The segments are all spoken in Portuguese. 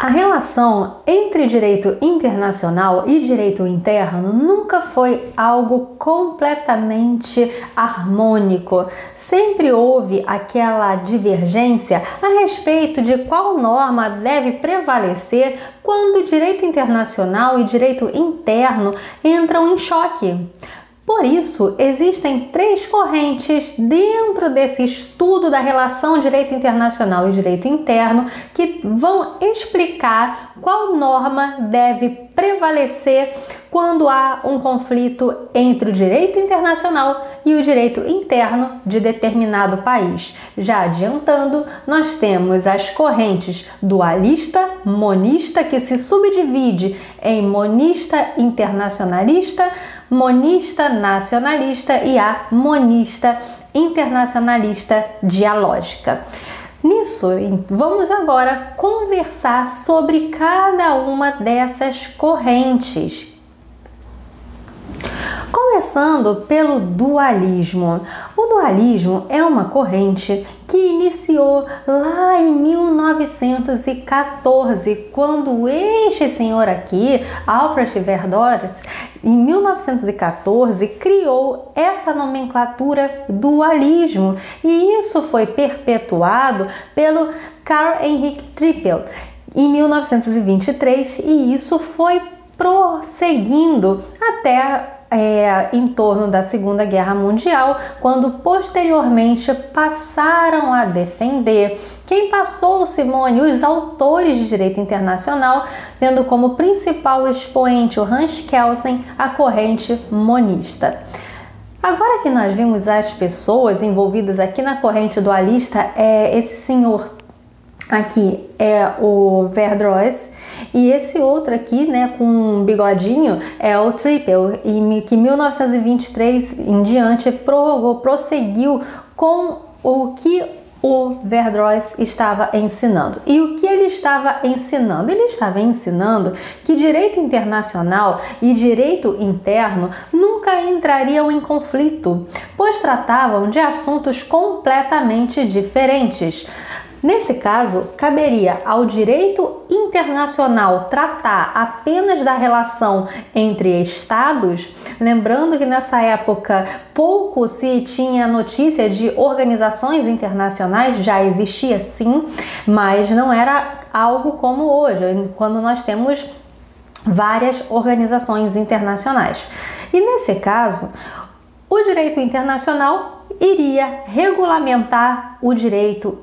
A relação entre direito internacional e direito interno nunca foi algo completamente harmônico. Sempre houve aquela divergência a respeito de qual norma deve prevalecer quando direito internacional e direito interno entram em choque. Por isso, existem três correntes dentro desse estudo da relação direito internacional e direito interno que vão explicar qual norma deve prevalecer quando há um conflito entre o direito internacional e o direito interno de determinado país. Já adiantando, nós temos as correntes dualista, monista, que se subdivide em monista internacionalista, monista nacionalista e a monista internacionalista dialógica. Nisso, vamos agora conversar sobre cada uma dessas correntes. Começando pelo dualismo. O dualismo é uma corrente que iniciou lá em 1914, quando este senhor aqui, Alfred Verdroes, em 1914, criou essa nomenclatura dualismo, e isso foi perpetuado pelo Carl Heinrich Trippel em 1923, e isso foi prosseguindo até em torno da Segunda Guerra Mundial, quando posteriormente passaram a defender. Quem passou, Simone? Os autores de direito internacional, tendo como principal expoente o Hans Kelsen, a corrente monista. Agora que nós vimos as pessoas envolvidas aqui na corrente dualista, esse senhor aqui é o Verdroes, e esse outro aqui, né, com um bigodinho, é o Trippel, que em 1923 em diante prosseguiu com o que o Verdroes estava ensinando. E o que ele estava ensinando? Ele estava ensinando que direito internacional e direito interno nunca entrariam em conflito, pois tratavam de assuntos completamente diferentes. Nesse caso, caberia ao direito internacional tratar apenas da relação entre estados, lembrando que nessa época pouco se tinha notícia de organizações internacionais, já existia sim, mas não era algo como hoje, quando nós temos várias organizações internacionais. E nesse caso, o direito internacional iria regulamentar o direito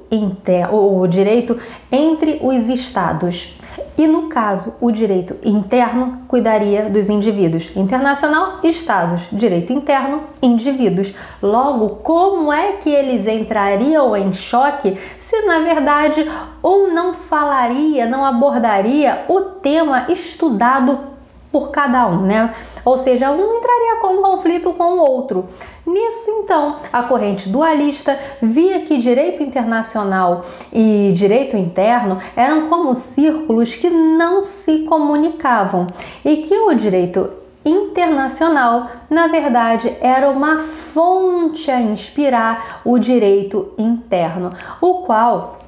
entre os estados. E no caso, o direito interno cuidaria dos indivíduos. Internacional, estados. Direito interno, indivíduos. Logo, como é que eles entrariam em choque se, na verdade, ou não falaria, não abordaria o tema estudado por cada um, né? Ou seja, um entraria em conflito com o outro. Nisso, então, a corrente dualista via que direito internacional e direito interno eram como círculos que não se comunicavam, e que o direito internacional, na verdade, era uma fonte a inspirar o direito interno, o qual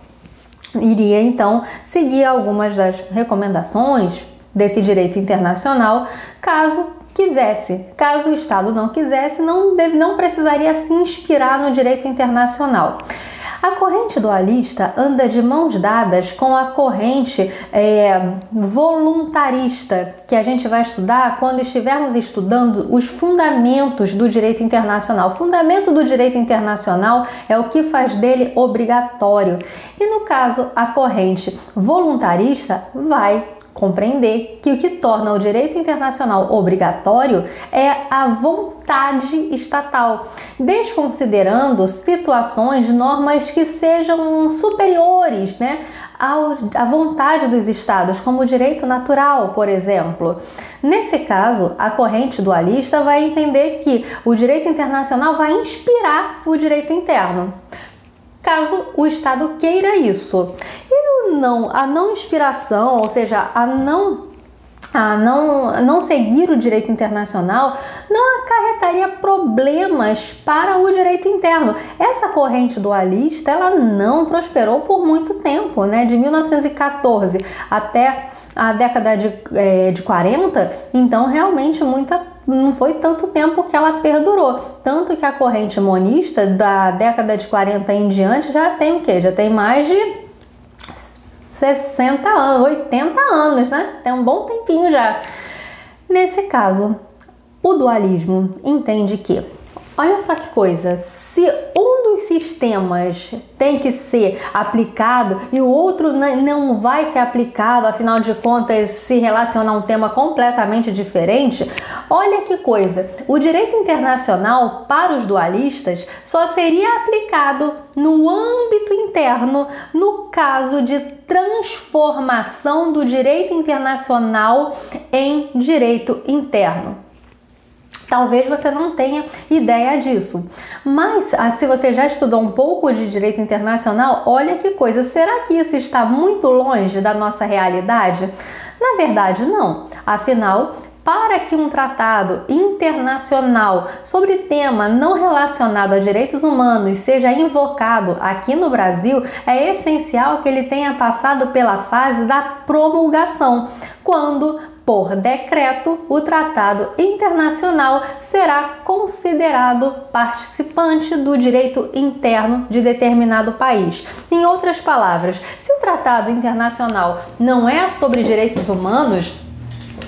iria, então, seguir algumas das recomendações desse direito internacional, caso quisesse. Caso o Estado não quisesse, não precisaria se inspirar no direito internacional. A corrente dualista anda de mãos dadas com a corrente voluntarista, que a gente vai estudar quando estivermos estudando os fundamentos do direito internacional. O fundamento do direito internacional é o que faz dele obrigatório. E no caso, a corrente voluntarista vai compreender que o que torna o direito internacional obrigatório é a vontade estatal, desconsiderando situações de normas que sejam superiores, né, à vontade dos estados, como o direito natural, por exemplo. Nesse caso, a corrente dualista vai entender que o direito internacional vai inspirar o direito interno, caso o Estado queira isso. A não inspiração, ou seja, a não a não seguir o direito internacional não acarretaria problemas para o direito interno. Essa corrente dualista, ela não prosperou por muito tempo, né? De 1914 até a década de 40, então realmente não foi tanto tempo que ela perdurou. Tanto que a corrente monista da década de 40 em diante já tem o quê? Já tem mais de 60 anos, 80 anos, né? Tem um bom tempinho já. Nesse caso, o dualismo entende que, olha só que coisa, se um dos sistemas tem que ser aplicado e o outro não vai ser aplicado, afinal de contas se relaciona a um tema completamente diferente, olha que coisa, o direito internacional para os dualistas só seria aplicado no âmbito interno no caso de transformação do direito internacional em direito interno. Talvez você não tenha ideia disso, mas se você já estudou um pouco de direito internacional, olha que coisa, será que isso está muito longe da nossa realidade? Na verdade, não. Afinal, para que um tratado internacional sobre tema não relacionado a direitos humanos seja invocado aqui no Brasil, é essencial que ele tenha passado pela fase da promulgação, quando, por decreto, o tratado internacional será considerado participante do direito interno de determinado país. Em outras palavras, se o tratado internacional não é sobre direitos humanos,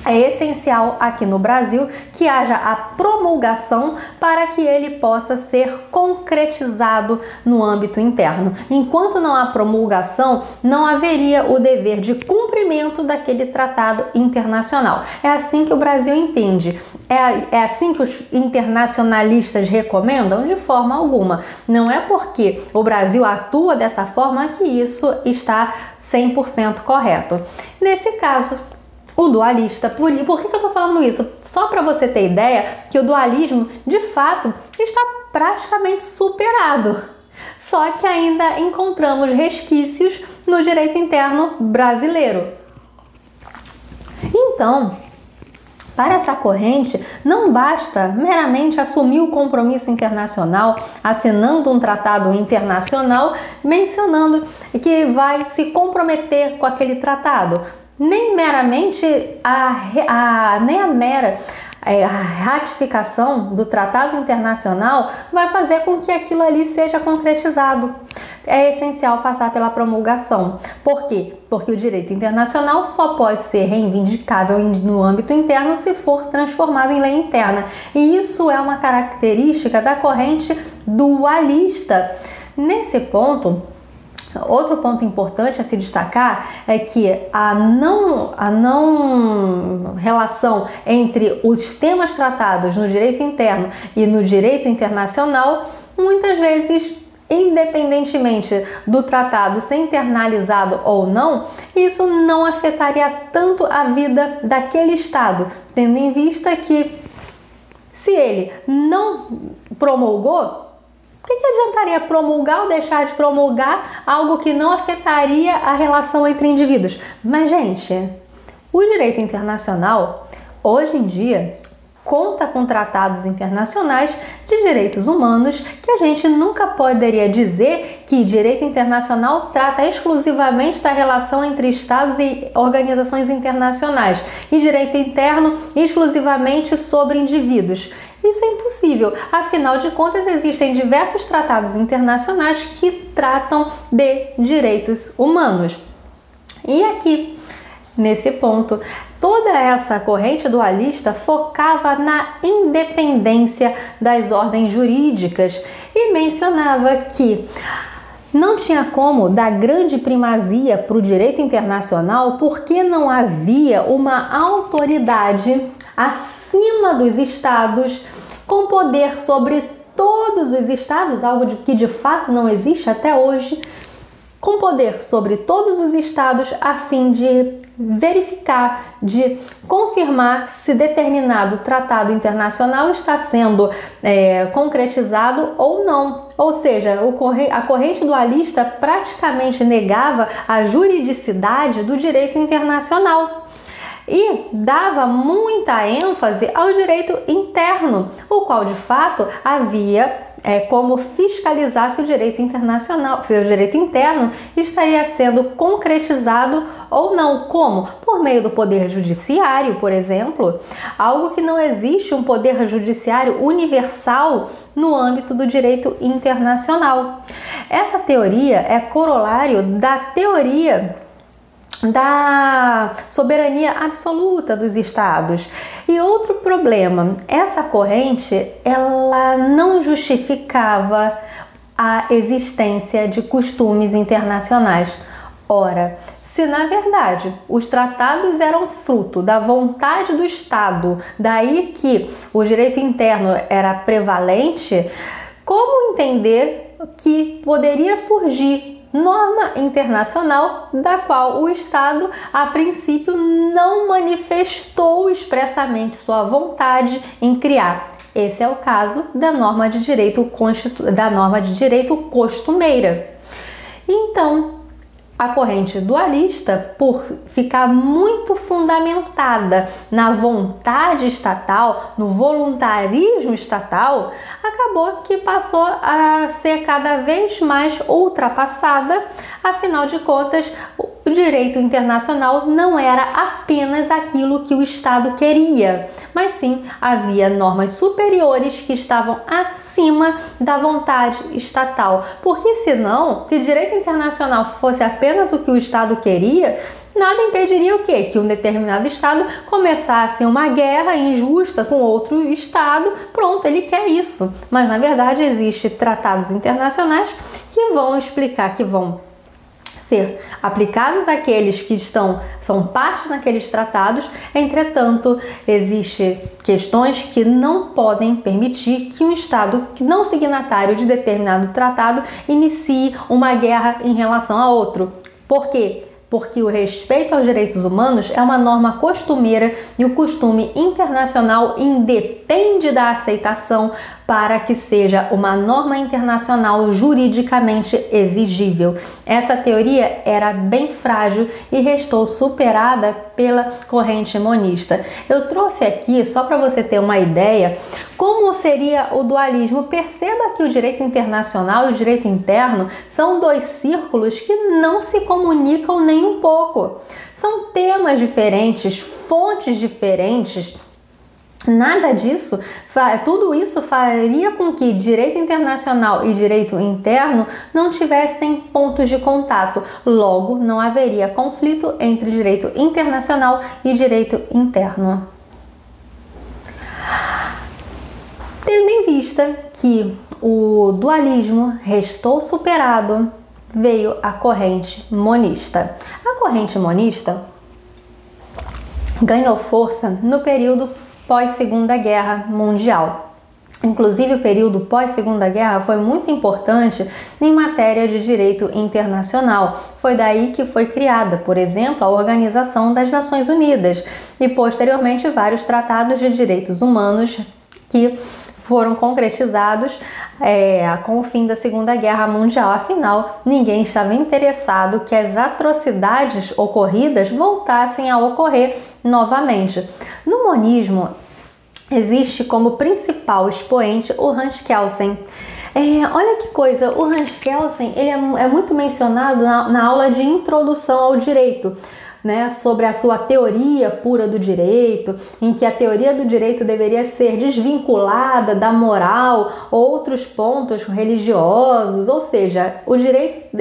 é essencial aqui no Brasil que haja a promulgação para que ele possa ser concretizado no âmbito interno. Enquanto não há promulgação, não haveria o dever de cumprimento daquele tratado internacional. É assim que o Brasil entende. É assim que os internacionalistas recomendam? De forma alguma. Não é porque o Brasil atua dessa forma que isso está 100% correto. Nesse caso, o dualista, por que eu estou falando isso? Só para você ter ideia que o dualismo, de fato, está praticamente superado. Só que ainda encontramos resquícios no direito interno brasileiro. Então, para essa corrente, não basta meramente assumir o compromisso internacional, assinando um tratado internacional, mencionando que vai se comprometer com aquele tratado. Nem meramente a mera ratificação do tratado internacional vai fazer com que aquilo ali seja concretizado. É essencial passar pela promulgação. Por quê? Porque o direito internacional só pode ser reivindicável no âmbito interno se for transformado em lei interna. E isso é uma característica da corrente dualista. Nesse ponto, outro ponto importante a se destacar é que a não relação entre os temas tratados no direito interno e no direito internacional, muitas vezes, independentemente do tratado ser internalizado ou não, isso não afetaria tanto a vida daquele Estado, tendo em vista que se ele não promulgou, por que adiantaria promulgar ou deixar de promulgar algo que não afetaria a relação entre indivíduos? Mas, gente, o direito internacional, hoje em dia, conta com tratados internacionais de direitos humanos que a gente nunca poderia dizer que direito internacional trata exclusivamente da relação entre estados e organizações internacionais e direito interno exclusivamente sobre indivíduos. Isso é impossível, afinal de contas existem diversos tratados internacionais que tratam de direitos humanos. E aqui, nesse ponto, toda essa corrente dualista focava na independência das ordens jurídicas e mencionava que não tinha como dar grande primazia para o direito internacional porque não havia uma autoridade acima dos estados com poder sobre todos os estados, algo que de fato não existe até hoje, com poder sobre todos os estados a fim de verificar, de confirmar se determinado tratado internacional está sendo concretizado ou não. Ou seja, a corrente dualista praticamente negava a juridicidade do direito internacional. e dava muita ênfase ao direito interno, o qual de fato havia como fiscalizar se o direito internacional, se o direito interno estaria sendo concretizado ou não. Como? Por meio do poder judiciário, por exemplo, algo que não existe um poder judiciário universal no âmbito do direito internacional. Essa teoria é corolário da teoria da soberania absoluta dos estados. E outro problema, essa corrente, ela não justificava a existência de costumes internacionais. Ora, se na verdade os tratados eram fruto da vontade do Estado, daí que o direito interno era prevalente, como entender que poderia surgir norma internacional da qual o Estado, a princípio, não manifestou expressamente sua vontade em criar? Esse é o caso da norma de direito costumeira. Então, a corrente dualista, por ficar muito fundamentada na vontade estatal, no voluntarismo estatal, acabou que passou a ser cada vez mais ultrapassada. Afinal de contas, o direito internacional não era apenas aquilo que o Estado queria, mas sim havia normas superiores que estavam acima da vontade estatal. Porque senão, se direito internacional fosse apenas o que o Estado queria, nada impediria o quê? Que um determinado Estado começasse uma guerra injusta com outro Estado. Pronto, ele quer isso. Mas na verdade existem tratados internacionais que vão explicar, que vão ser aplicados àqueles que são partes naqueles tratados. Entretanto, existem questões que não podem permitir que um Estado que não signatário de determinado tratado inicie uma guerra em relação a outro. Por quê? Porque o respeito aos direitos humanos é uma norma costumeira e o costume internacional independe da aceitação para que seja uma norma internacional juridicamente exigível. Essa teoria era bem frágil e restou superada pela corrente monista. Eu trouxe aqui, só para você ter uma ideia, como seria o dualismo. Perceba que o direito internacional e o direito interno são dois círculos que não se comunicam nem um pouco. São temas diferentes, fontes diferentes. Nada disso, tudo isso faria com que direito internacional e direito interno não tivessem pontos de contato. Logo, não haveria conflito entre direito internacional e direito interno. Tendo em vista que o dualismo restou superado, veio a corrente monista. A corrente monista ganhou força no período pós-Segunda Guerra Mundial. Inclusive, o período pós-Segunda Guerra foi muito importante em matéria de direito internacional. Foi daí que foi criada, por exemplo, a Organização das Nações Unidas e, posteriormente, vários tratados de direitos humanos que foram concretizados com o fim da Segunda Guerra Mundial. Afinal, ninguém estava interessado que as atrocidades ocorridas voltassem a ocorrer novamente. No monismo, existe como principal expoente o Hans Kelsen. Olha que coisa, o Hans Kelsen ele é muito mencionado na aula de introdução ao direito, né, sobre a sua teoria pura do direito, em que a teoria do direito deveria ser desvinculada da moral, outros pontos religiosos, ou seja, o direito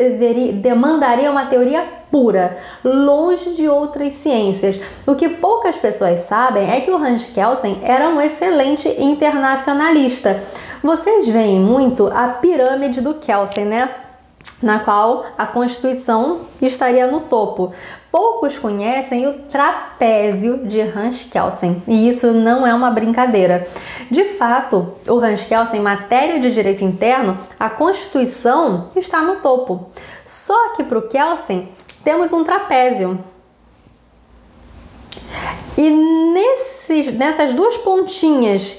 demandaria uma teoria pura, longe de outras ciências. O que poucas pessoas sabem é que o Hans Kelsen era um excelente internacionalista. Vocês veem muito a pirâmide do Kelsen, né? Na qual a Constituição estaria no topo. Poucos conhecem o trapézio de Hans Kelsen, e isso não é uma brincadeira. De fato, o Hans Kelsen, em matéria de direito interno, a Constituição está no topo. Só que para o Kelsen temos um trapézio. E nessas duas pontinhas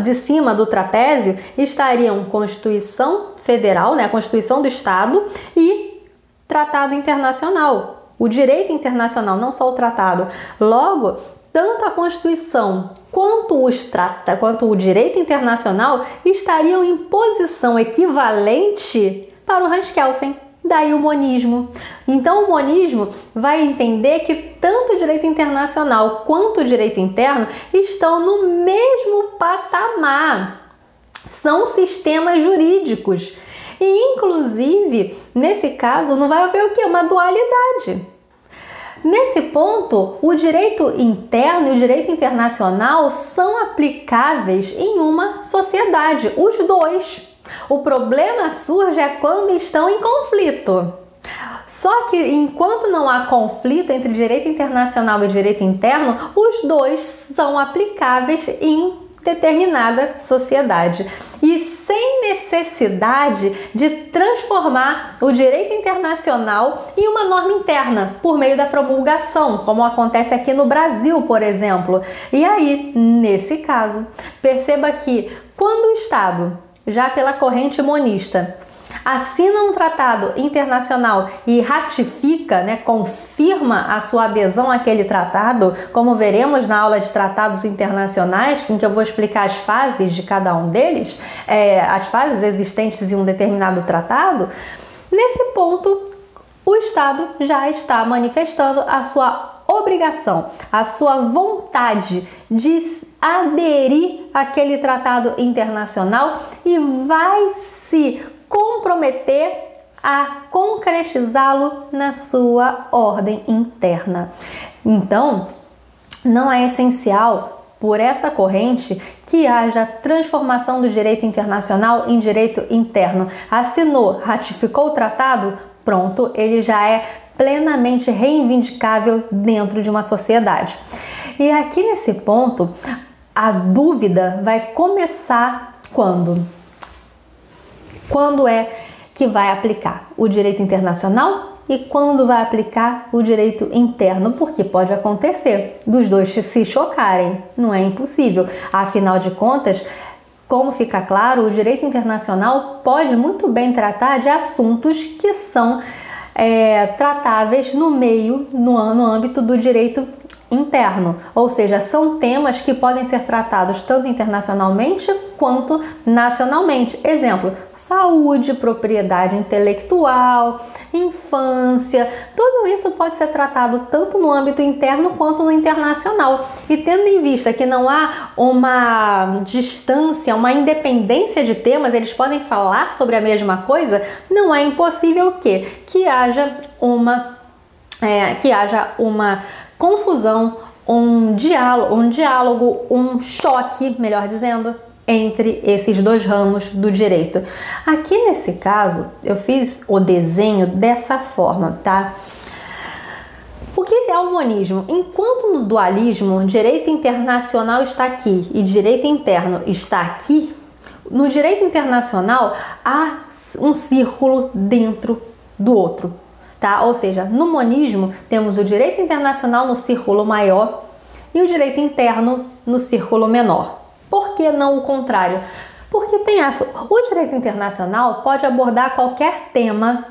de cima do trapézio estariam Constituição Federal, né, a Constituição do Estado, e Tratado Internacional. o direito internacional, não só o tratado. Logo, tanto a Constituição quanto o direito internacional estariam em posição equivalente para o Hans Kelsen. Daí o monismo. Então o monismo vai entender que tanto o direito internacional quanto o direito interno estão no mesmo patamar. São sistemas jurídicos. E inclusive, nesse caso, não vai haver o quê? Uma dualidade. Nesse ponto, o direito interno e o direito internacional são aplicáveis em uma sociedade, os dois. O problema surge quando estão em conflito. Só que enquanto não há conflito entre direito internacional e direito interno, os dois são aplicáveis em determinada sociedade e sem necessidade de transformar o direito internacional em uma norma interna por meio da promulgação, como acontece aqui no Brasil, por exemplo. E aí, nesse caso, perceba que quando o Estado, já pela corrente monista, assina um tratado internacional e ratifica, confirma a sua adesão àquele tratado, como veremos na aula de tratados internacionais, em que eu vou explicar as fases de cada um deles, as fases existentes em um determinado tratado. Nesse ponto, o Estado já está manifestando a sua obrigação, a sua vontade de aderir àquele tratado internacional e vai se comprometer a concretizá-lo na sua ordem interna. Então, não é essencial, por essa corrente, que haja transformação do direito internacional em direito interno. Assinou, ratificou o tratado, pronto, ele já é plenamente reivindicável dentro de uma sociedade. E aqui nesse ponto, a dúvida vai começar quando? Quando é que vai aplicar o direito internacional e quando vai aplicar o direito interno? Porque pode acontecer dos dois se chocarem, não é impossível. Afinal de contas, como fica claro, o direito internacional pode muito bem tratar de assuntos que são tratáveis no âmbito do direito interno, ou seja, são temas que podem ser tratados tanto internacionalmente quanto nacionalmente. Exemplo, saúde, propriedade intelectual, infância, tudo isso pode ser tratado tanto no âmbito interno quanto no internacional. E tendo em vista que não há uma distância, uma independência de temas, eles podem falar sobre a mesma coisa, não é impossível que haja uma confusão, um diálogo, um choque, melhor dizendo, entre esses dois ramos do direito. Aqui nesse caso, eu fiz o desenho dessa forma, tá? O que é o monismo? Enquanto no dualismo, direito internacional está aqui e direito interno está aqui, no direito internacional há um círculo dentro do outro. Tá? Ou seja, no monismo temos o direito internacional no círculo maior e o direito interno no círculo menor. Por que não o contrário? Porque o direito internacional pode abordar qualquer tema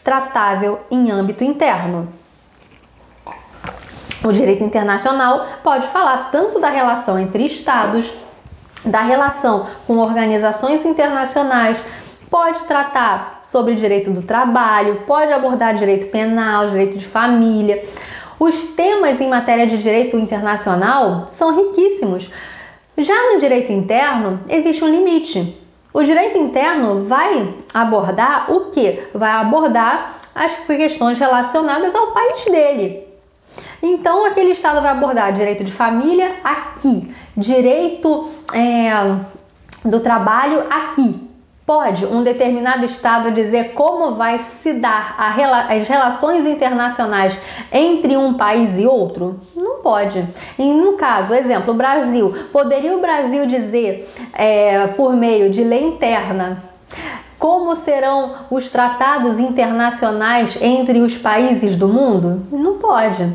tratável em âmbito interno. O direito internacional pode falar tanto da relação entre estados, da relação com organizações internacionais, pode tratar sobre direito do trabalho, pode abordar direito penal, direito de família. Os temas em matéria de direito internacional são riquíssimos. Já no direito interno, existe um limite. O direito interno vai abordar o quê? Vai abordar as questões relacionadas ao país dele. Então, aquele estado vai abordar direito de família aqui, direito do trabalho aqui. Pode um determinado estado dizer como vai se dar as relações internacionais entre um país e outro? Não pode. E no caso, exemplo, o Brasil. Poderia o Brasil dizer, por meio de lei interna, como serão os tratados internacionais entre os países do mundo? Não pode.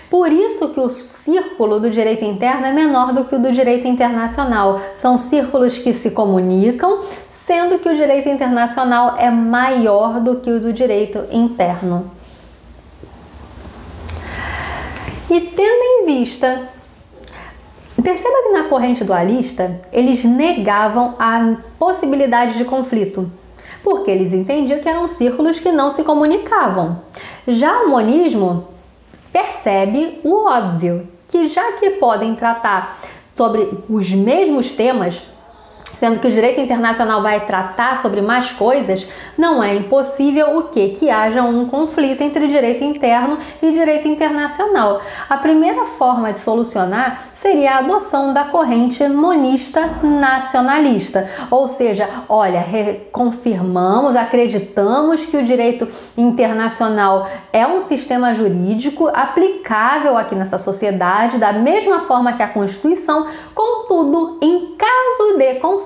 Por isso que o círculo do direito interno é menor do que o do direito internacional. São círculos que se comunicam, sendo que o direito internacional é maior do que o do direito interno. E tendo em vista, perceba que na corrente dualista eles negavam a possibilidade de conflito, porque eles entendiam que eram círculos que não se comunicavam. Já o monismo percebe o óbvio, que já que podem tratar sobre os mesmos temas, sendo que o direito internacional vai tratar sobre mais coisas, não é impossível o quê? Que haja um conflito entre direito interno e direito internacional. A primeira forma de solucionar seria a adoção da corrente monista nacionalista, ou seja, olha, confirmamos, acreditamos que o direito internacional é um sistema jurídico aplicável aqui nessa sociedade da mesma forma que a Constituição, contudo, em caso de conflito,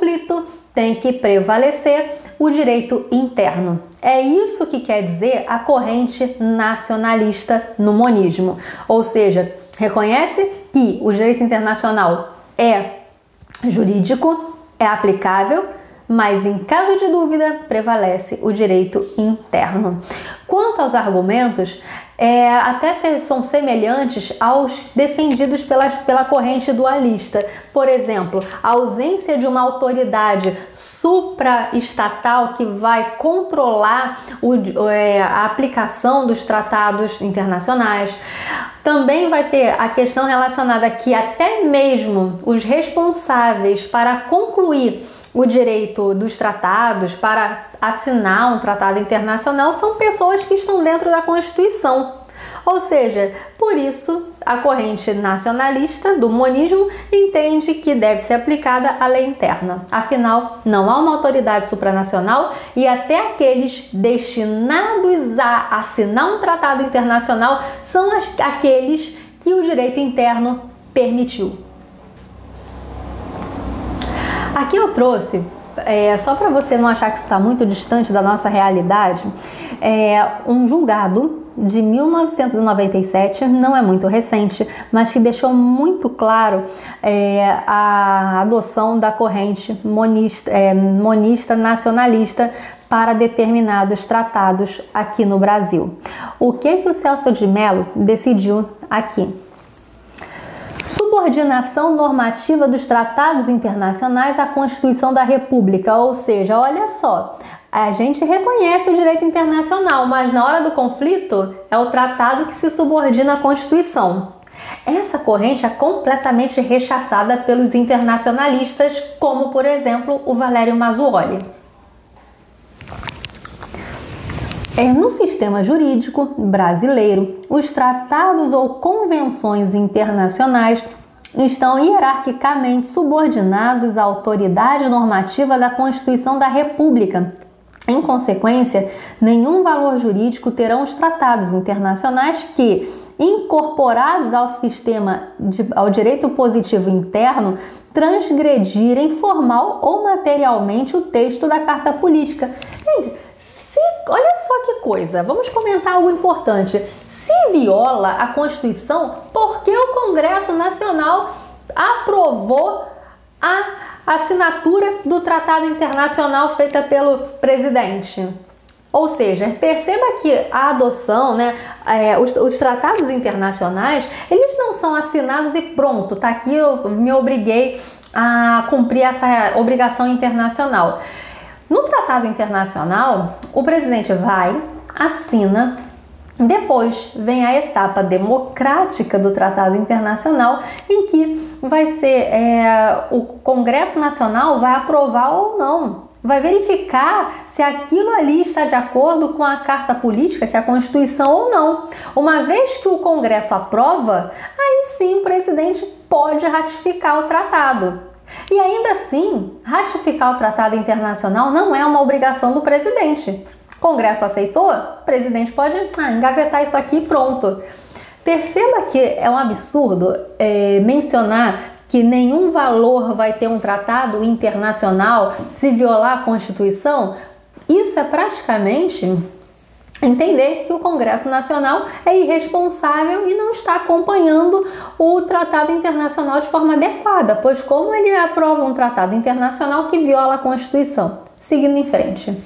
tem que prevalecer o direito interno. É isso que quer dizer a corrente nacionalista no monismo. Ou seja, reconhece que o direito internacional é jurídico, é aplicável, mas em caso de dúvida, prevalece o direito interno. Quanto aos argumentos, até são semelhantes aos defendidos pela corrente dualista. Por exemplo, a ausência de uma autoridade supraestatal que vai controlar a aplicação dos tratados internacionais. Também vai ter a questão relacionada que até mesmo os responsáveis para concluir o direito dos tratados, para assinar um tratado internacional, são pessoas que estão dentro da Constituição. Ou seja, por isso a corrente nacionalista do monismo entende que deve ser aplicada a lei interna. Afinal, não há uma autoridade supranacional e até aqueles destinados a assinar um tratado internacional são aqueles que o direito interno permitiu. Aqui eu trouxe, só para você não achar que isso está muito distante da nossa realidade, um julgado de 1997, não é muito recente, mas que deixou muito claro a adoção da corrente monista nacionalista para determinados tratados aqui no Brasil. O que o Celso de Mello decidiu aqui? Subordinação normativa dos tratados internacionais à Constituição da República, ou seja, olha só, a gente reconhece o direito internacional, mas na hora do conflito é o tratado que se subordina à Constituição. Essa corrente é completamente rechaçada pelos internacionalistas, como por exemplo o Valério Mazzuoli. No sistema jurídico brasileiro, os tratados ou convenções internacionais estão hierarquicamente subordinados à autoridade normativa da Constituição da República. Em consequência, nenhum valor jurídico terão os tratados internacionais que, incorporados ao direito positivo interno, transgredirem formal ou materialmente o texto da Carta Política. Gente, olha só que coisa, vamos comentar algo importante. Se viola a Constituição, por que o Congresso Nacional aprovou a assinatura do Tratado Internacional feita pelo presidente? Ou seja, perceba que a adoção, os tratados internacionais, eles não são assinados e pronto, tá aqui, eu me obriguei a cumprir essa obrigação internacional. No tratado internacional, o presidente vai, assina, depois vem a etapa democrática do tratado internacional, em que vai ser o Congresso Nacional vai aprovar ou não, vai verificar se aquilo ali está de acordo com a Carta Política, que é a Constituição ou não. Uma vez que o Congresso aprova, aí sim o presidente pode ratificar o tratado. E ainda assim, ratificar o tratado internacional não é uma obrigação do presidente. O Congresso aceitou? O presidente pode engavetar isso aqui e pronto. Perceba que é um absurdo mencionar que nenhum valor vai ter um tratado internacional se violar a Constituição. Isso é praticamente entender que o Congresso Nacional é irresponsável e não está acompanhando o tratado internacional de forma adequada, pois como ele aprova um tratado internacional que viola a Constituição? Seguindo em frente.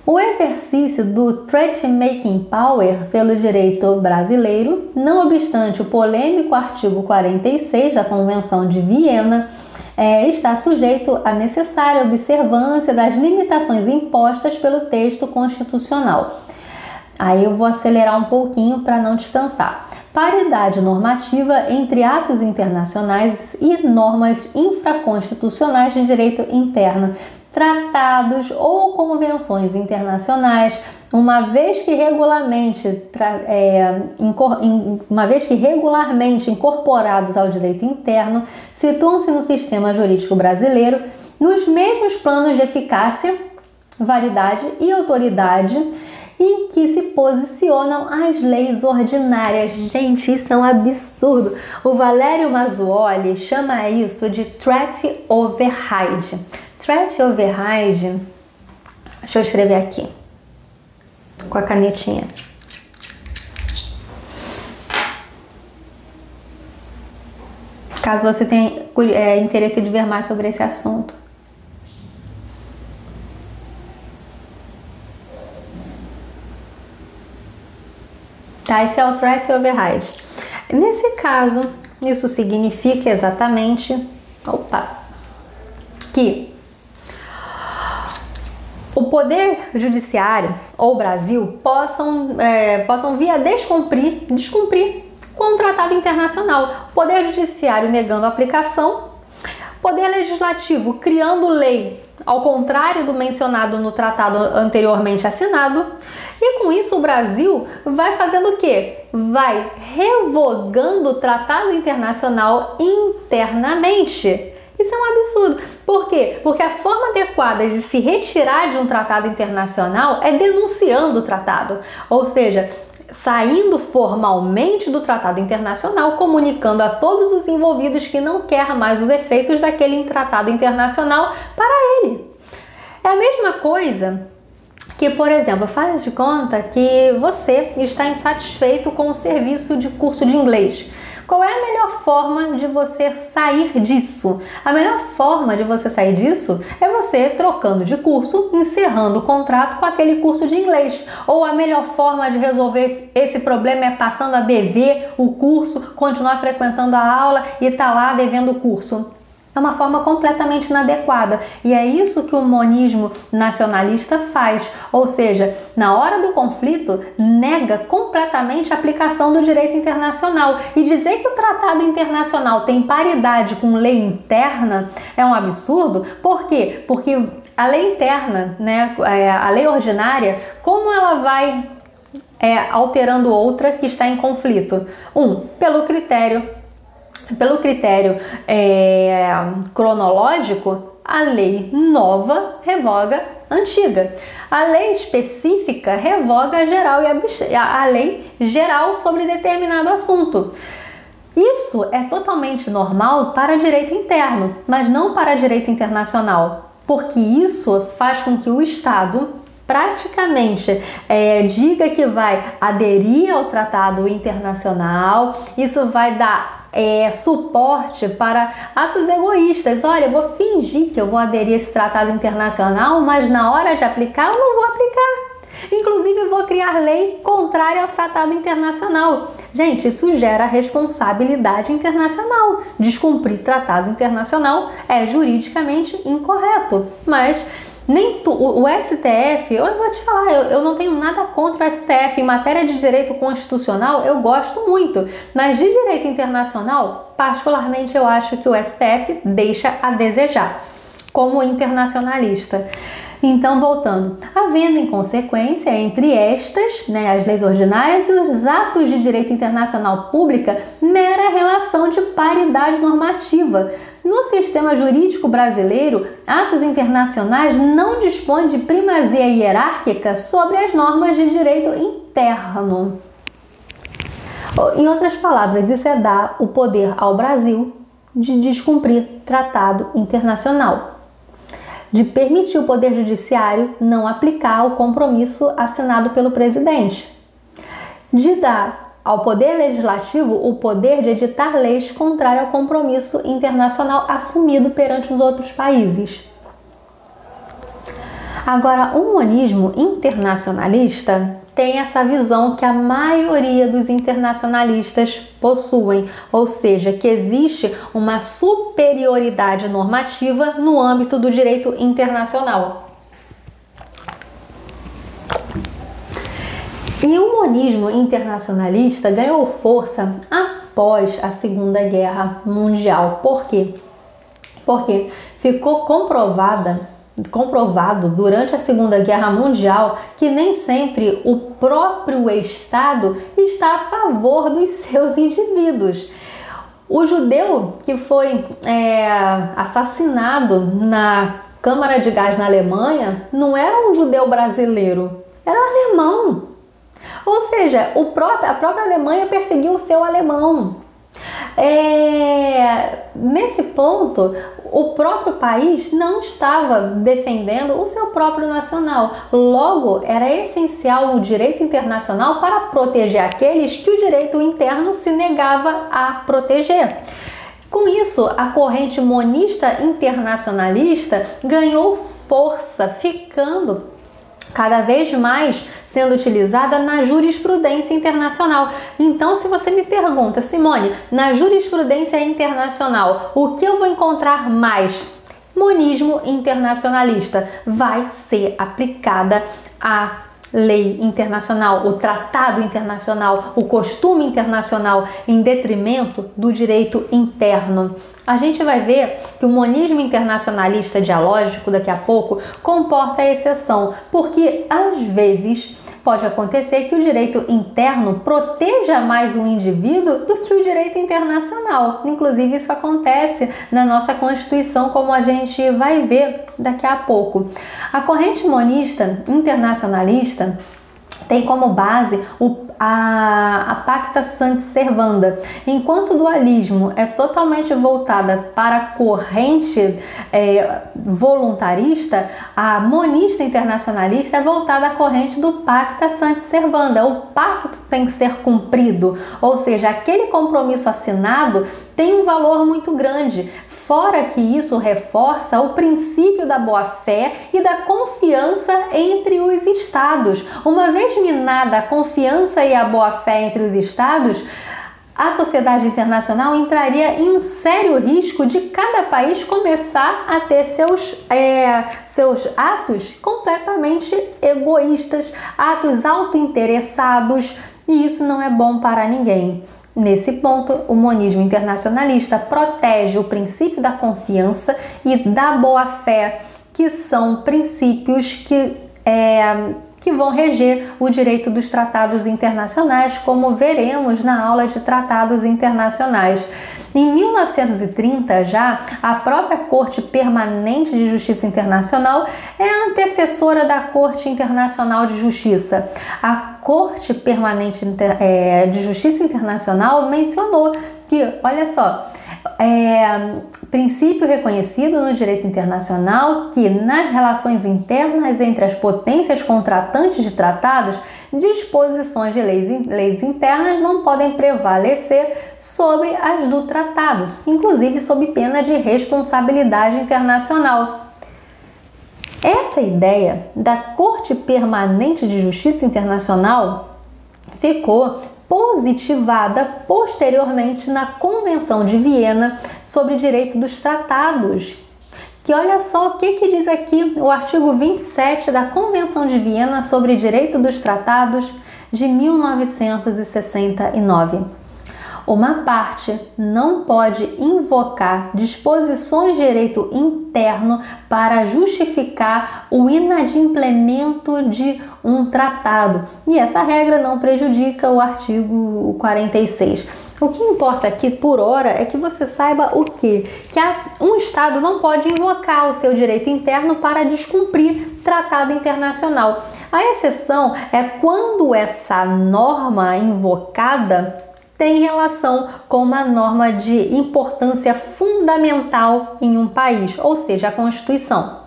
O exercício do Treaty-Making Power pelo direito brasileiro, não obstante o polêmico artigo 46 da Convenção de Viena, está sujeito à necessária observância das limitações impostas pelo texto constitucional. Aí eu vou acelerar um pouquinho para não te cansar. Paridade normativa entre atos internacionais e normas infraconstitucionais de direito interno, tratados ou convenções internacionais, uma vez que regularmente incorporados ao direito interno, situam-se no sistema jurídico brasileiro nos mesmos planos de eficácia, validade e autoridade em que se posicionam as leis ordinárias. Gente, isso é um absurdo. O Valério Mazzuoli chama isso de Treaty Override. Treaty Override, deixa eu escrever aqui, com a canetinha. Caso você tenha interesse de ver mais sobre esse assunto. Tá, esse é o Treaty Override. Nesse caso, isso significa exatamente que o Poder Judiciário ou o Brasil possam vir a descumprir com o Tratado Internacional. Poder Judiciário negando a aplicação, Poder Legislativo criando lei ao contrário do mencionado no tratado anteriormente assinado, e com isso o Brasil vai fazendo o quê? Vai revogando o tratado internacional internamente. Isso é um absurdo. Por quê? Porque a forma adequada de se retirar de um tratado internacional é denunciando o tratado, ou seja, saindo formalmente do tratado internacional, comunicando a todos os envolvidos que não quer mais os efeitos daquele tratado internacional para ele. É a mesma coisa que, por exemplo, faz de conta que você está insatisfeito com o serviço de curso de inglês. Qual é a melhor forma de você sair disso? A melhor forma de você sair disso é você trocando de curso, encerrando o contrato com aquele curso de inglês. Ou a melhor forma de resolver esse problema é passando a dever o curso, continuar frequentando a aula e estar lá devendo o curso. É uma forma completamente inadequada e é isso que o monismo nacionalista faz, ou seja, na hora do conflito nega completamente a aplicação do direito internacional, e dizer que o tratado internacional tem paridade com lei interna é um absurdo. Por quê? Porque a lei interna, a lei ordinária, como ela vai alterando outra que está em conflito? Pelo critério cronológico, a lei nova revoga a antiga. A lei específica revoga a geral e a lei geral sobre determinado assunto. Isso é totalmente normal para direito interno, mas não para direito internacional, porque isso faz com que o Estado praticamente diga que vai aderir ao tratado internacional. Isso vai dar suporte para atos egoístas. Olha, eu vou fingir que eu vou aderir a esse tratado internacional, mas na hora de aplicar eu não vou aplicar. Inclusive eu vou criar lei contrária ao tratado internacional. Gente, isso gera responsabilidade internacional. Descumprir tratado internacional é juridicamente incorreto, mas o STF, eu vou te falar, eu não tenho nada contra o STF. Em matéria de direito constitucional, eu gosto muito. Mas de direito internacional, particularmente, eu acho que o STF deixa a desejar, como internacionalista. Então, voltando, havendo em consequência entre estas, as leis ordinárias e os atos de direito internacional pública, mera relação de paridade normativa. No sistema jurídico brasileiro, atos internacionais não dispõem de primazia hierárquica sobre as normas de direito interno. Em outras palavras, isso é dar o poder ao Brasil de descumprir tratado internacional, de permitir o Poder Judiciário não aplicar o compromisso assinado pelo presidente, de dar ao Poder Legislativo o poder de editar leis contrárias ao compromisso internacional assumido perante os outros países. Agora, o monismo internacionalista tem essa visão que a maioria dos internacionalistas possuem, ou seja, que existe uma superioridade normativa no âmbito do direito internacional. E o monismo internacionalista ganhou força após a Segunda Guerra Mundial. Por quê? Porque ficou comprovado durante a Segunda Guerra Mundial que nem sempre o próprio Estado está a favor dos seus indivíduos. O judeu que foi assassinado na Câmara de Gás na Alemanha não era um judeu brasileiro, era um alemão. Ou seja, a própria Alemanha perseguiu o seu alemão. Nesse ponto, o próprio país não estava defendendo o seu próprio nacional. Logo, era essencial o direito internacional para proteger aqueles que o direito interno se negava a proteger. Com isso, a corrente monista internacionalista ganhou força, ficando cada vez mais sendo utilizada na jurisprudência internacional. Então, se você me pergunta, Simone, na jurisprudência internacional, o que eu vou encontrar mais? Monismo internacionalista vai ser aplicada a lei internacional, o tratado internacional, o costume internacional, em detrimento do direito interno. A gente vai ver que o monismo internacionalista dialógico, daqui a pouco, comporta a exceção, porque às vezes pode acontecer que o direito interno proteja mais o indivíduo do que o direito internacional. Inclusive, isso acontece na nossa Constituição, como a gente vai ver daqui a pouco. A corrente monista internacionalista tem como base a Pacta Sunt Servanda. Enquanto o dualismo é totalmente voltada para a corrente voluntarista, a monista internacionalista é voltada à corrente do Pacta Sunt Servanda. O pacto tem que ser cumprido, ou seja, aquele compromisso assinado tem um valor muito grande. Fora que isso reforça o princípio da boa-fé e da confiança entre os Estados. Uma vez minada a confiança e a boa-fé entre os Estados, a sociedade internacional entraria em um sério risco de cada país começar a ter seus atos completamente egoístas, atos autointeressados, e isso não é bom para ninguém. Nesse ponto, o monismo internacionalista protege o princípio da confiança e da boa-fé, que são princípios que vão reger o direito dos tratados internacionais, como veremos na aula de tratados internacionais. Em 1930, já, a própria Corte Permanente de Justiça Internacional é a antecessora da Corte Internacional de Justiça. A Corte Permanente de Justiça Internacional mencionou que, olha só, princípio reconhecido no direito internacional que nas relações internas entre as potências contratantes de tratados, disposições de leis internas não podem prevalecer sobre as do tratado, inclusive sob pena de responsabilidade internacional. Essa ideia da Corte Permanente de Justiça Internacional ficou positivada posteriormente na Convenção de Viena sobre Direito dos Tratados, que olha só o que diz aqui o artigo 27 da Convenção de Viena sobre Direito dos Tratados de 1969. Uma parte não pode invocar disposições de direito interno para justificar o inadimplemento de um tratado, e essa regra não prejudica o artigo 46. O que importa aqui, por hora, é que você saiba o quê? Que um Estado não pode invocar o seu direito interno para descumprir tratado internacional. A exceção é quando essa norma invocada tem relação com uma norma de importância fundamental em um país, ou seja, a Constituição.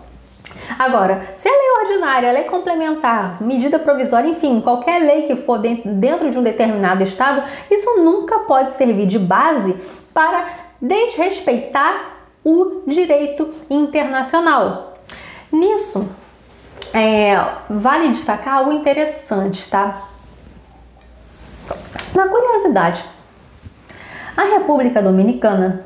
Agora, se a lei ordinária, a lei complementar, medida provisória, enfim, qualquer lei que for dentro de um determinado estado, isso nunca pode servir de base para desrespeitar o direito internacional. Nisso, vale destacar algo interessante, tá? Uma curiosidade. A República Dominicana,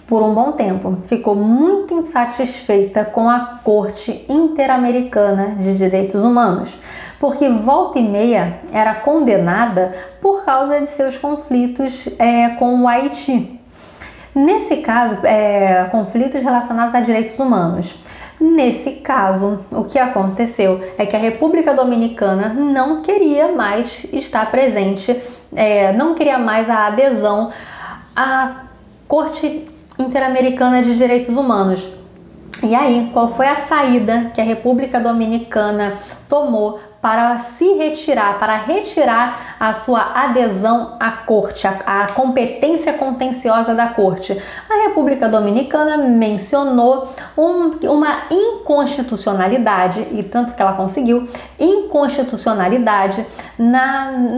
por um bom tempo, ficou muito insatisfeita com a Corte Interamericana de Direitos Humanos, porque volta e meia era condenada por causa de seus conflitos com o Haiti. Nesse caso, conflitos relacionados a direitos humanos. Nesse caso, o que aconteceu é que a República Dominicana não queria mais estar presente, não queria mais a adesão à Corte Interamericana de Direitos Humanos. E aí, qual foi a saída que a República Dominicana tomou para se retirar, para retirar a sua adesão à corte, a competência contenciosa da corte? A República Dominicana mencionou uma inconstitucionalidade, e tanto que ela conseguiu, inconstitucionalidade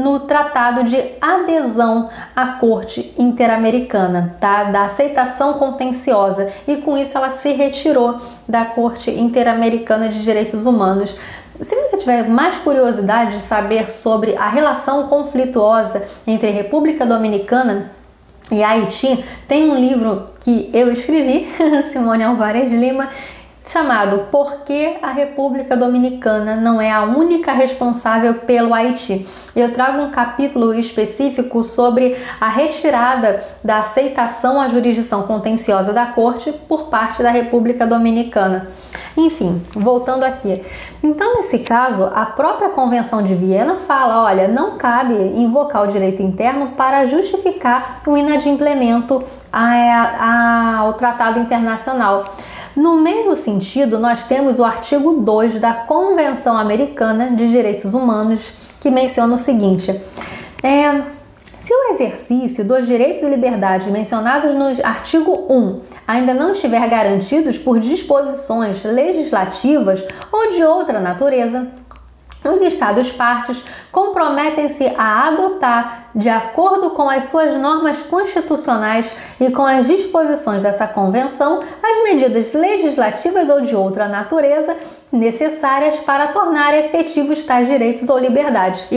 no Tratado de Adesão à Corte Interamericana, tá? Da aceitação contenciosa, e com isso ela se retirou da Corte Interamericana de Direitos Humanos. Se você tiver mais curiosidade de saber sobre a relação conflituosa entre República Dominicana e Haiti, tem um livro que eu escrevi, Simone Alvarez Lima, chamado Por que a República Dominicana não é a única responsável pelo Haiti? Eu trago um capítulo específico sobre a retirada da aceitação à jurisdição contenciosa da Corte por parte da República Dominicana. Enfim, voltando aqui. Então, nesse caso, a própria Convenção de Viena fala, olha, não cabe invocar o direito interno para justificar o inadimplemento ao Tratado Internacional. No mesmo sentido, nós temos o artigo 2 da Convenção Americana de Direitos Humanos, que menciona o seguinte: se o exercício dos direitos e liberdades mencionados no artigo 1 ainda não estiver garantidos por disposições legislativas ou de outra natureza, os Estados-partes comprometem-se a adotar, de acordo com as suas normas constitucionais e com as disposições dessa convenção, as medidas legislativas ou de outra natureza necessárias para tornar efetivos tais direitos ou liberdades.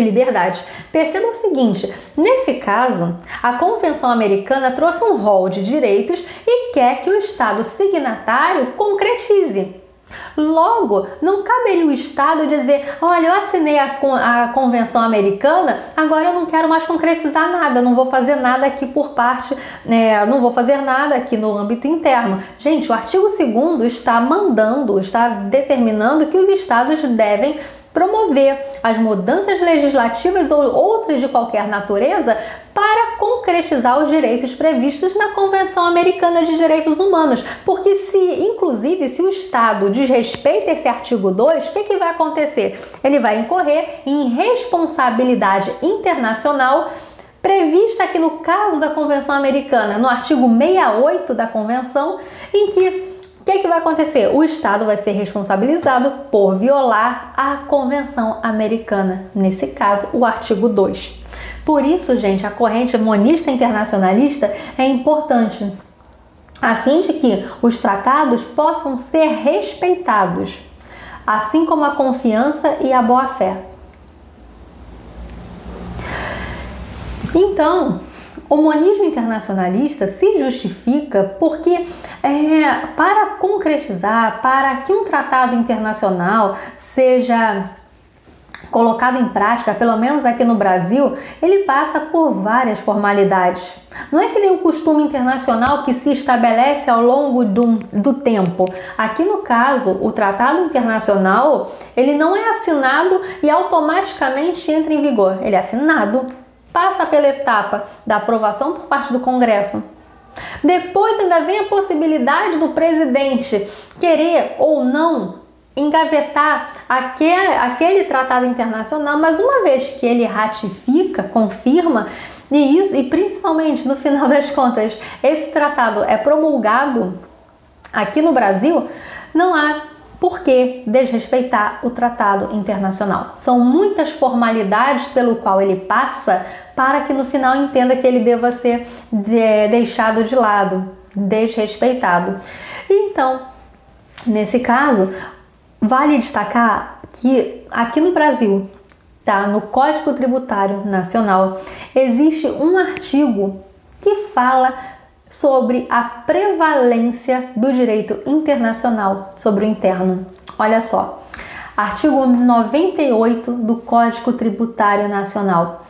Perceba o seguinte, nesse caso, a Convenção Americana trouxe um rol de direitos e quer que o Estado signatário concretize. Logo, não caberia o Estado dizer, olha, eu assinei a Convenção Americana, agora eu não quero mais concretizar nada, não vou fazer nada aqui por parte, não vou fazer nada aqui no âmbito interno. Gente, o artigo 2º está determinando que os Estados devem promover as mudanças legislativas ou outras de qualquer natureza para concretizar os direitos previstos na Convenção Americana de Direitos Humanos. Porque inclusive, se o Estado desrespeita esse artigo 2, o que vai acontecer? Ele vai incorrer em responsabilidade internacional prevista aqui no caso da Convenção Americana, no artigo 68 da Convenção, em que o que vai acontecer? O Estado vai ser responsabilizado por violar a Convenção Americana, nesse caso, o artigo 2. Por isso, gente, a corrente monista internacionalista é importante, a fim de que os tratados possam ser respeitados, assim como a confiança e a boa-fé. Então, o monismo internacionalista se justifica porque, para concretizar, para que um tratado internacional seja colocado em prática, pelo menos aqui no Brasil, ele passa por várias formalidades. Não é que nem o costume internacional que se estabelece ao longo do tempo. Aqui no caso, o tratado internacional, ele não é assinado e automaticamente entra em vigor. Ele é assinado, passa pela etapa da aprovação por parte do Congresso. Depois ainda vem a possibilidade do presidente querer ou não engavetar aquele tratado internacional, mas uma vez que ele ratifica, confirma, e principalmente no final das contas esse tratado é promulgado aqui no Brasil, não há por que desrespeitar o tratado internacional. São muitas formalidades pelo qual ele passa para que no final entenda que ele deva ser deixado de lado, desrespeitado. Então, nesse caso, Vale destacar que aqui no Brasil, tá, no Código Tributário Nacional, existe um artigo que fala sobre a prevalência do direito internacional sobre o interno. Olha só, artigo 98 do Código Tributário Nacional.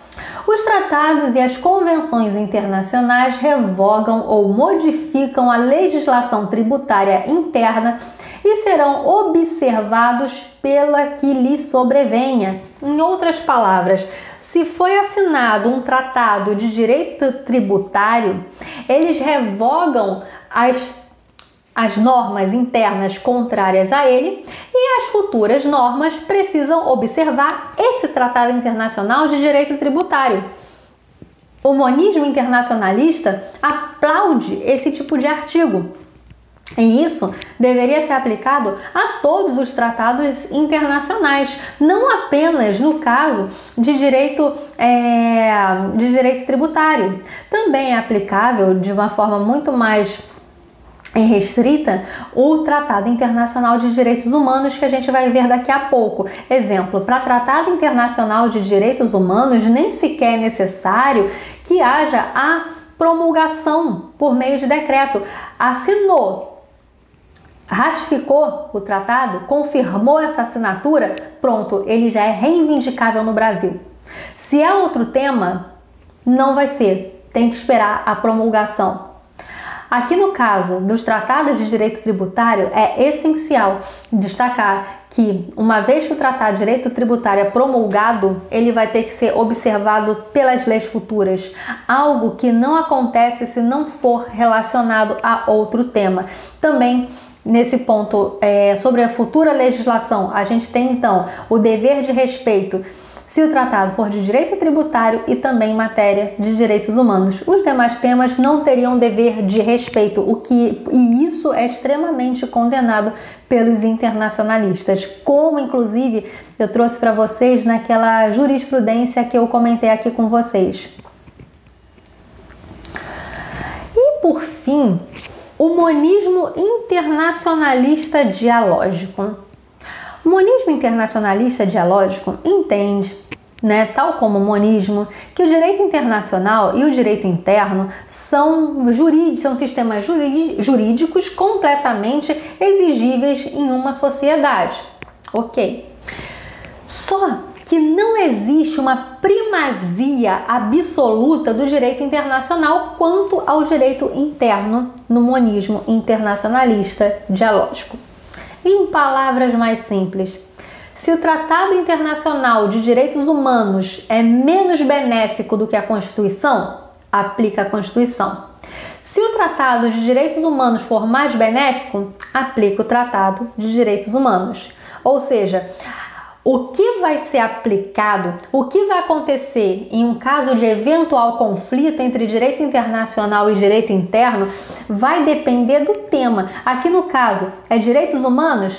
Os tratados e as convenções internacionais revogam ou modificam a legislação tributária interna e serão observados pela que lhe sobrevenha. Em outras palavras, se foi assinado um tratado de direito tributário, eles revogam as normas internas contrárias a ele e as futuras normas precisam observar esse tratado internacional de direito tributário. O monismo internacionalista aplaude esse tipo de artigo. E isso deveria ser aplicado a todos os tratados internacionais, não apenas no caso de direito tributário. Também é aplicável de uma forma muito mais restrita o Tratado Internacional de Direitos Humanos, que a gente vai ver daqui a pouco. Exemplo, para Tratado Internacional de Direitos Humanos, nem sequer é necessário que haja a promulgação por meio de decreto. Assinou, ratificou o tratado, confirmou essa assinatura, pronto, ele já é reivindicável no Brasil. Se é outro tema, não vai ser, tem que esperar a promulgação. Aqui no caso dos tratados de direito tributário, é essencial destacar que, uma vez que o tratado de direito tributário é promulgado, ele vai ter que ser observado pelas leis futuras, algo que não acontece se não for relacionado a outro tema. Também, nesse ponto, sobre a futura legislação, a gente tem então o dever de respeito se o tratado for de direito tributário e também em matéria de direitos humanos. Os demais temas não teriam dever de respeito, e isso é extremamente condenado pelos internacionalistas, como inclusive eu trouxe para vocês naquela jurisprudência que eu comentei aqui com vocês. E por fim, o monismo internacionalista dialógico. O monismo internacionalista dialógico entende, tal como o monismo, que o direito internacional e o direito interno são sistemas jurídicos completamente exigíveis em uma sociedade. Ok. Só que não existe uma primazia absoluta do direito internacional quanto ao direito interno no monismo internacionalista dialógico. Em palavras mais simples, se o Tratado Internacional de Direitos Humanos é menos benéfico do que a Constituição, aplica a Constituição. Se o Tratado de Direitos Humanos for mais benéfico, aplica o Tratado de Direitos Humanos. Ou seja, o que vai ser aplicado, o que vai acontecer em um caso de eventual conflito entre direito internacional e direito interno, vai depender do tema. Aqui no caso, é direitos humanos,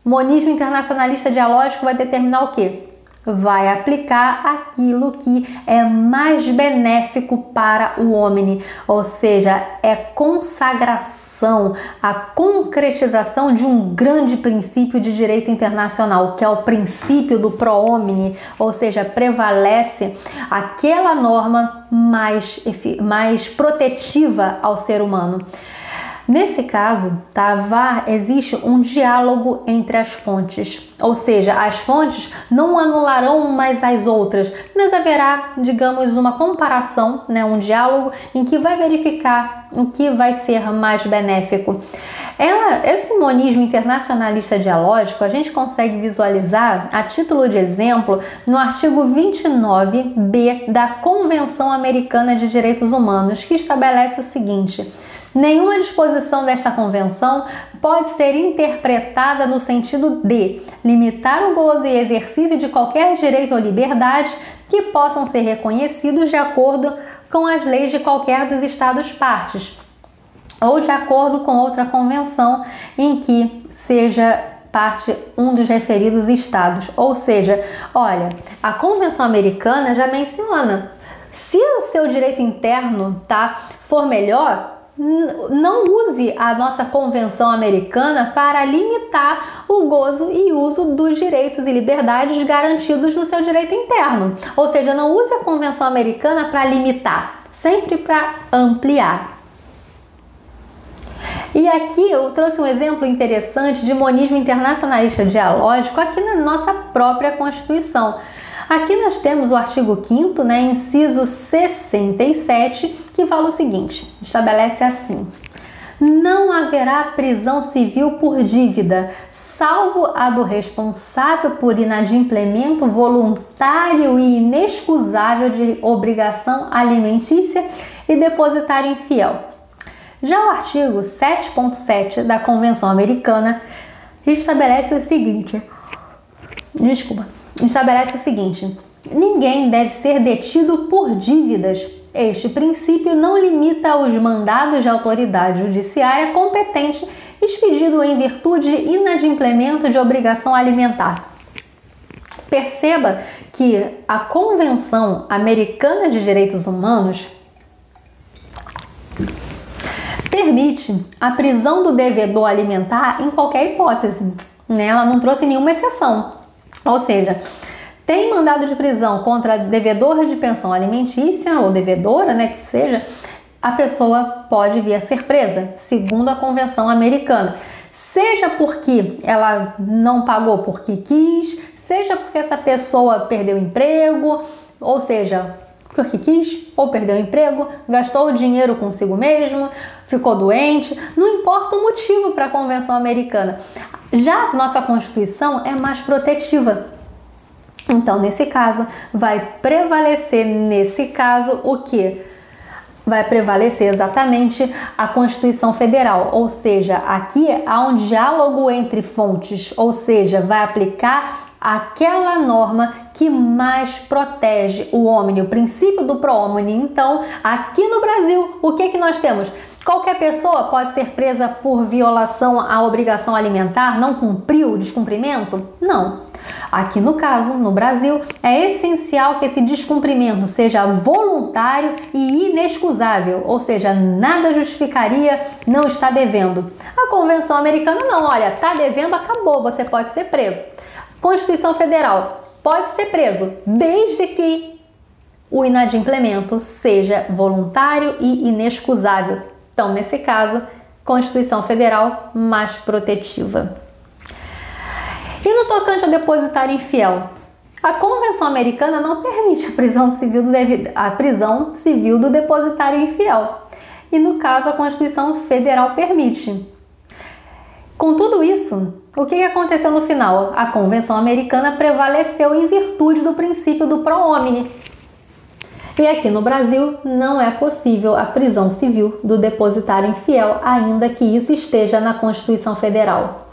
monismo internacionalista dialógico vai determinar o quê? Vai aplicar aquilo que é mais benéfico para o homem, ou seja, é consagração, a concretização de um grande princípio de direito internacional, que é o princípio do pro homine, ou seja, prevalece aquela norma mais protetiva ao ser humano. Nesse caso, existe um diálogo entre as fontes, ou seja, as fontes não anularão umas às outras, mas haverá, digamos, uma comparação, um diálogo em que vai verificar o que vai ser mais benéfico. Esse monismo internacionalista dialógico a gente consegue visualizar, a título de exemplo, no artigo 29b da Convenção Americana de Direitos Humanos, que estabelece o seguinte: nenhuma disposição desta convenção pode ser interpretada no sentido de limitar o gozo e exercício de qualquer direito ou liberdade que possam ser reconhecidos de acordo com as leis de qualquer dos Estados partes, ou de acordo com outra convenção em que seja parte um dos referidos estados. Ou seja, olha, a Convenção Americana já menciona, se o seu direito interno for melhor, não use a nossa Convenção Americana para limitar o gozo e uso dos direitos e liberdades garantidos no seu direito interno. Ou seja, não use a Convenção Americana para limitar, sempre para ampliar. E aqui eu trouxe um exemplo interessante de monismo internacionalista dialógico aqui na nossa própria Constituição. Aqui nós temos o artigo 5º, inciso 67, que fala o seguinte, estabelece assim: não haverá prisão civil por dívida, salvo a do responsável por inadimplemento voluntário e inexcusável de obrigação alimentícia e depositário infiel. Já o artigo 7.7 da Convenção Americana estabelece o seguinte, ninguém deve ser detido por dívidas. Este princípio não limita os mandados de autoridade judiciária competente expedido em virtude de inadimplemento de obrigação alimentar. Perceba que a Convenção Americana de Direitos Humanos permite a prisão do devedor alimentar em qualquer hipótese, Ela não trouxe nenhuma exceção. Ou seja, tem mandado de prisão contra devedor de pensão alimentícia ou devedora, que seja, a pessoa pode vir a ser presa, segundo a Convenção Americana. Seja porque ela não pagou porque quis, seja porque essa pessoa perdeu o emprego, ou seja, porque quis ou perdeu o emprego, gastou o dinheiro consigo mesmo, ficou doente, não importa o motivo para a Convenção Americana. Já a nossa Constituição é mais protetiva. Então, nesse caso, vai prevalecer o que? Vai prevalecer exatamente a Constituição Federal, ou seja, aqui há um diálogo entre fontes, ou seja, vai aplicar aquela norma que mais protege o homem, o princípio do pro homine. Então, aqui no Brasil, o que nós temos? Qualquer pessoa pode ser presa por violação à obrigação alimentar, não cumpriu o descumprimento? Não. Aqui no caso, no Brasil, é essencial que esse descumprimento seja voluntário e inexcusável, ou seja, nada justificaria não estar devendo. A Convenção Americana não, olha, tá devendo, acabou, você pode ser preso. Constituição Federal, pode ser preso, desde que o inadimplemento seja voluntário e inexcusável. Então, nesse caso, Constituição Federal mais protetiva. E no tocante ao depositário infiel, a Convenção Americana não permite a prisão civil do depositário infiel. E no caso, a Constituição Federal permite. Com tudo isso, o que aconteceu no final? A Convenção Americana prevaleceu em virtude do princípio do pro homine. E aqui no Brasil não é possível a prisão civil do depositário infiel, ainda que isso esteja na Constituição Federal.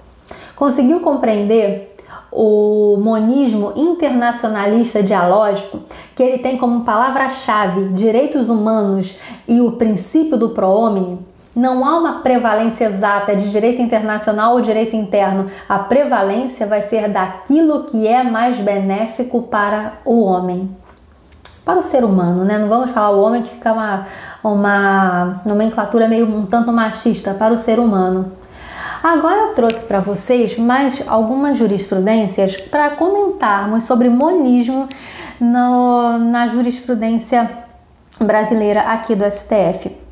Conseguiu compreender o monismo internacionalista dialógico, que ele tem como palavra-chave direitos humanos e o princípio do pro homine? Não há uma prevalência exata de direito internacional ou direito interno. A prevalência vai ser daquilo que é mais benéfico para o homem. Para o ser humano, Não vamos falar o homem, que fica uma nomenclatura meio um tanto machista, para o ser humano. Agora eu trouxe para vocês mais algumas jurisprudências para comentarmos sobre monismo na jurisprudência brasileira aqui do STF.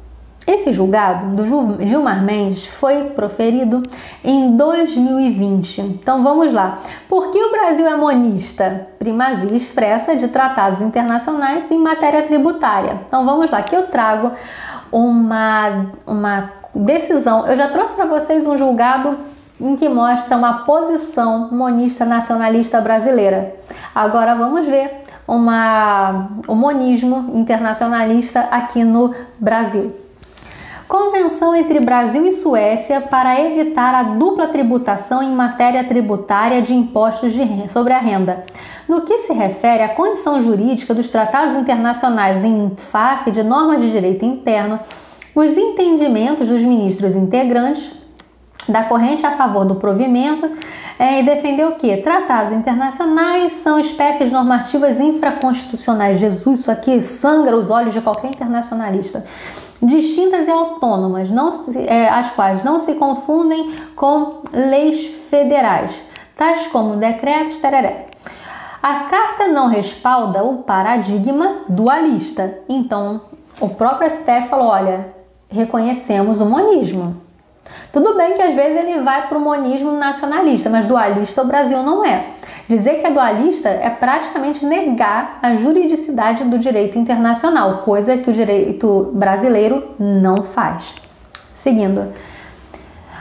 Esse julgado do Gilmar Mendes foi proferido em 2020. Então vamos lá. Por que o Brasil é monista? Primazia expressa de tratados internacionais em matéria tributária. Então vamos lá, que eu trago uma decisão. Eu já trouxe para vocês um julgado em que mostra uma posição monista nacionalista brasileira. Agora vamos ver o monismo internacionalista aqui no Brasil. Convenção entre Brasil e Suécia para evitar a dupla tributação em matéria tributária de impostos sobre a renda. No que se refere à condição jurídica dos tratados internacionais em face de normas de direito interno, os entendimentos dos ministros integrantes da corrente a favor do provimento e defendeu o quê? Tratados internacionais são espécies normativas infraconstitucionais. Jesus, isso aqui sangra os olhos de qualquer internacionalista. Distintas e autônomas, as quais não se confundem com leis federais, tais como decretos, tereré. A carta não respalda o paradigma dualista. Então, o próprio STF falou, olha, reconhecemos o monismo. Tudo bem que às vezes ele vai para o monismo nacionalista, mas dualista o Brasil não é. Dizer que é dualista é praticamente negar a juridicidade do direito internacional, coisa que o direito brasileiro não faz. Seguindo.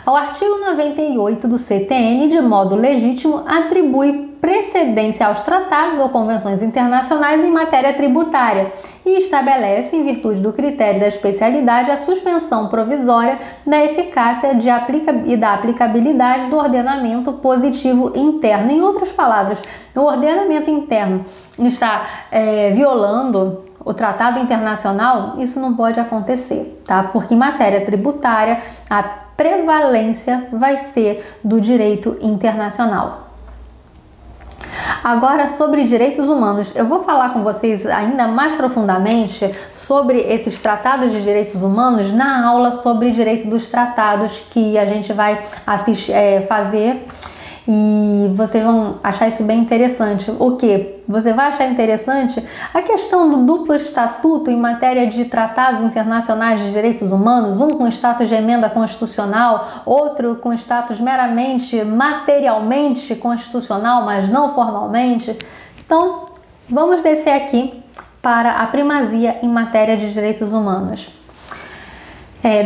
O artigo 98 do CTN, de modo legítimo, atribui precedência aos tratados ou convenções internacionais em matéria tributária e estabelece, em virtude do critério da especialidade, a suspensão provisória da eficácia e da aplicabilidade do ordenamento positivo interno. Em outras palavras, o ordenamento interno está violando o tratado internacional, isso não pode acontecer, tá? Porque em matéria tributária, a prevalência vai ser do direito internacional. Agora, sobre direitos humanos, eu vou falar com vocês ainda mais profundamente sobre esses tratados de direitos humanos na aula sobre direito dos tratados que a gente vai fazer. E vocês vão achar isso bem interessante. O que? Você vai achar interessante a questão do duplo estatuto em matéria de tratados internacionais de direitos humanos, um com status de emenda constitucional, outro com status meramente materialmente constitucional, mas não formalmente. Então, vamos descer aqui para a primazia em matéria de direitos humanos.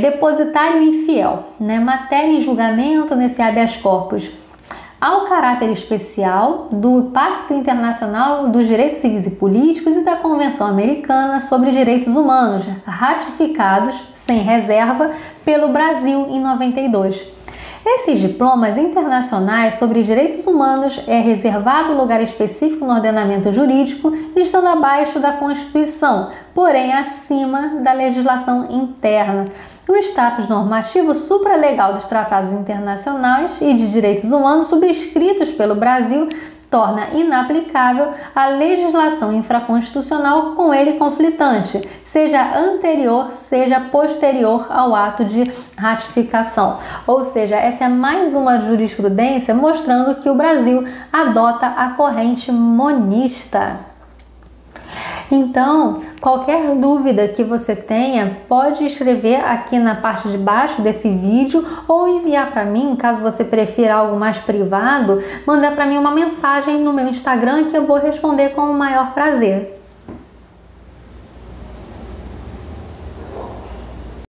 Depositário infiel, né? Matéria em julgamento nesse habeas corpus. Ao caráter especial do Pacto Internacional dos Direitos Civis e Políticos e da Convenção Americana sobre Direitos Humanos, ratificados sem reserva pelo Brasil em 92. Esses diplomas internacionais sobre direitos humanos é reservado lugar específico no ordenamento jurídico, estando abaixo da Constituição, porém acima da legislação interna. O status normativo supralegal dos tratados internacionais e de direitos humanos subscritos pelo Brasil torna inaplicável a legislação infraconstitucional com ele conflitante, seja anterior, seja posterior ao ato de ratificação. Ou seja, essa é mais uma jurisprudência mostrando que o Brasil adota a corrente monista. Então, qualquer dúvida que você tenha, pode escrever aqui na parte de baixo desse vídeo ou enviar para mim, caso você prefira algo mais privado, mandar para mim uma mensagem no meu Instagram que eu vou responder com o maior prazer.